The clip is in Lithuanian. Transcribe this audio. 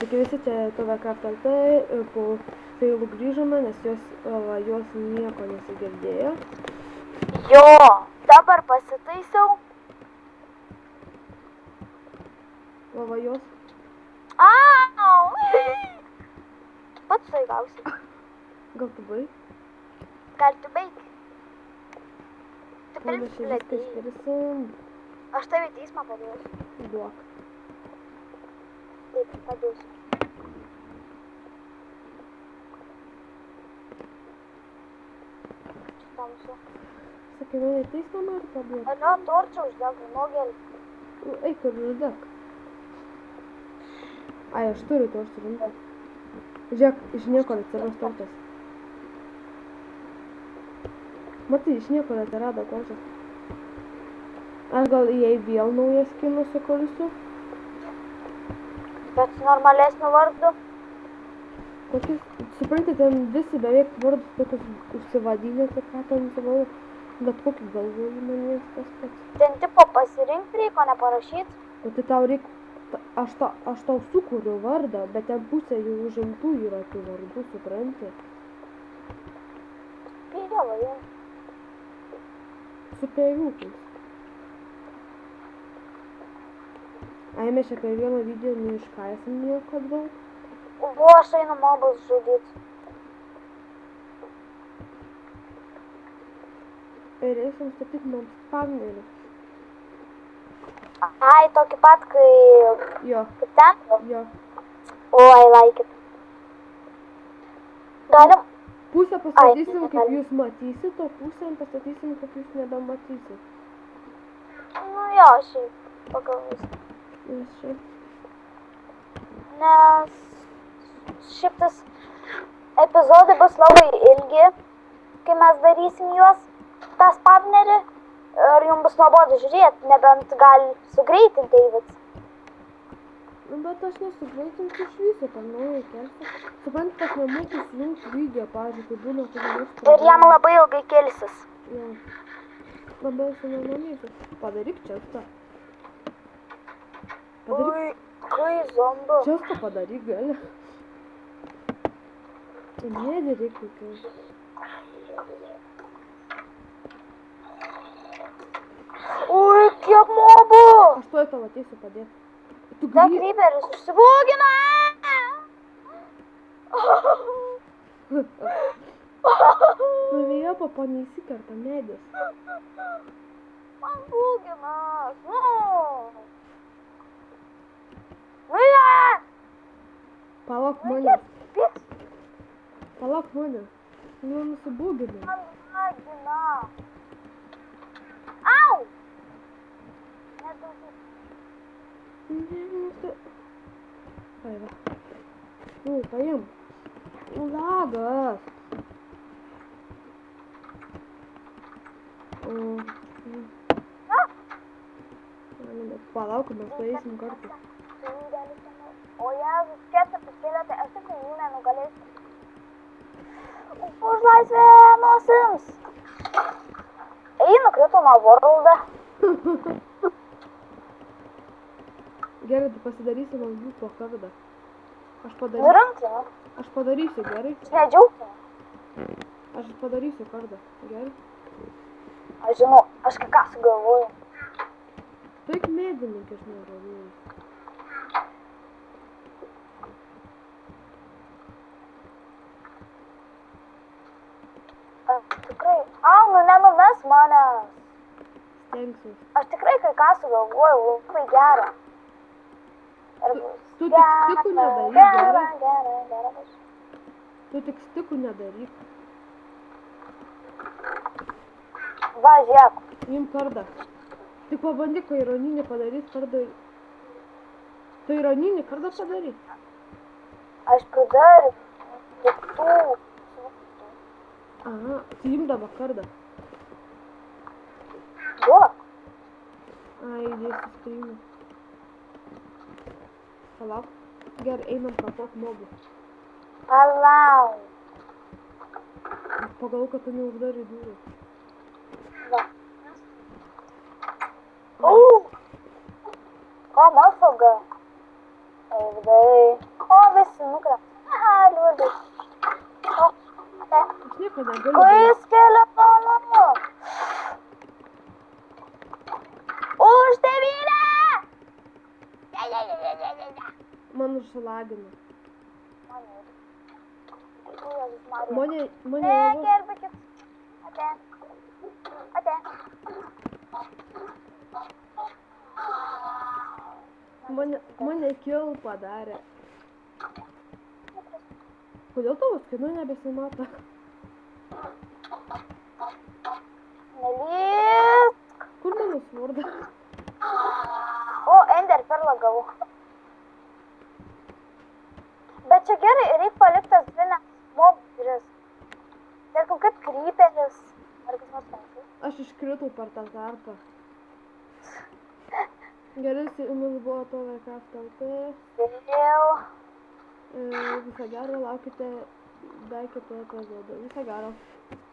Sveiki visi, čia TVCraft LT, po failų grįžome, nes jos nieko nesigirdėjo. Jo, dabar pasitaisiau. Va jos. Au! Pats tai gausi. Gal tu baig? Gal tu baig? Tu Gal mes čia viską pridėti. iškirsim? Aš tave į teismą padėsiu. Duok. Taip, padėsiu. Tamsu. Sakai, mane į teismą nori paduoti? Alio, torčią uždegu, nuogelį. Eik ir uždek. Ai, aš turiu torčių, rimtai. Žiūrėk, iš nieko atsirado tortas. Matai, iš nieko atsirado tortas. Aš gal jai vėl naują skiną sukursiu? Bet su normalesniu vardu. Kokius, suprantate, ten visi beveik vardus tokius užsivadinę, tai ką ten sugalvoju. Bet kokį galvoju, man jas tas pats. Ten tipo pasirinkti reiko, neparašyt. O tai tau reikia, aš tau sukuriu vardą, bet ten pusė jų užimtų yra tų vardų, supranti? Pėdėla, jau. Su periukais. Ai, mes čia per vieną video neiškaisim nieko daug. O aš einu mobus žudyt. Ir eisim statyti mums spawnerį. Ai, tokį pat, kai... Jo, Kaip ten? jo. O, I like it. Galim... Pusę pastatysim, Ai, kaip jūs matysit, o pusę pastatysim, kaip jūs nebematysit. Nu jo, šiaip. Pagal viską. Nes čia. Nes... Šiaip tas epizodai bus labai ilgi, kai mes darysim juos, tą spawnerį. Ir jums bus nuobodu žiūrėti, nebent gali sugreitinti įvyks. Nu, bet aš nesugreitinsiu iš viso, tą naują kelsiu. Suprantu, kad nemoku sujungti video, pavyzdžiui, kai būna kokia nors Ir jam labai ilgai kelsis. Jo. Labai esu nenamysiu. Padaryk čestą. Ui, kai zombu. Čestą padaryk gali. Nedaryk kokios. Ui, kiek mobų! Aš tuoj tau ateisiu padėti. Tu Dar kryberis užsibūgina! Nu, vėjo papa neįsikerta medis. Man būginas! Nu! Vėja! Palauk mane. Piks! Palauk mane. Nu, nusibūgina. Man būgina! Au! Nedaugiai. Ai, va. Nu, paim. Lagas. Palauk, mes paeisim kartu. O Jėzus, ketą paskėlėte, aš tikrai jų nenugalėsiu. Už laisvę nosims! Ei, nukrito nuo worldą. Gerai, tu pasidarysi man būtų kardą. Aš padarysiu, gerai? Aš nedžiaugsiu. Aš padarysiu kardą, gerai? Aš žinau, aš ką sugalvoju. Taik medininkis nerodėjai. Tikrai. Au, nu nenumes manęs. Stengsiuos. Aš tikrai kai ką sugalvoju, labai gerą. Tu tik stikų nedaryk, gerai? Gera bus. Tu tik stikų nedaryk. Va, žiūrėk. Imk kardą. Tik pabandyk, kai ironinį padaryt kardą. Tu ironinį kardą padaryt. Aš pridariu kitų. Aha, tu imk dabar kardą. Duok. Ai, įdėsiu streamą. Palauk. Gerai, einam kapot mobų. Palauk. Pagalvoju, kad tu neuždarai durų. Va. O, motherfucker. Every day. negaliu. Kai skeletonu. Už tėvynę! Man užsilagino. Mane. Mane Ne, jau... gelbėkit. Ate. Ate. Mane kill padarė. Kodėl tavo skinu nebesimato? Nelysk. Kur mano svordas? O, Ender perlą gavau. Bet čia gerai, reikia palikti tas dvi mobris. Tarkim, kaip kryperis. Ar kas nors panašus. Aš iškritau per tą tarpą. Gerai, su jumis buvo TVK LT. Vėl. Viso gero, laukite dar kito epizodo. Viso gero.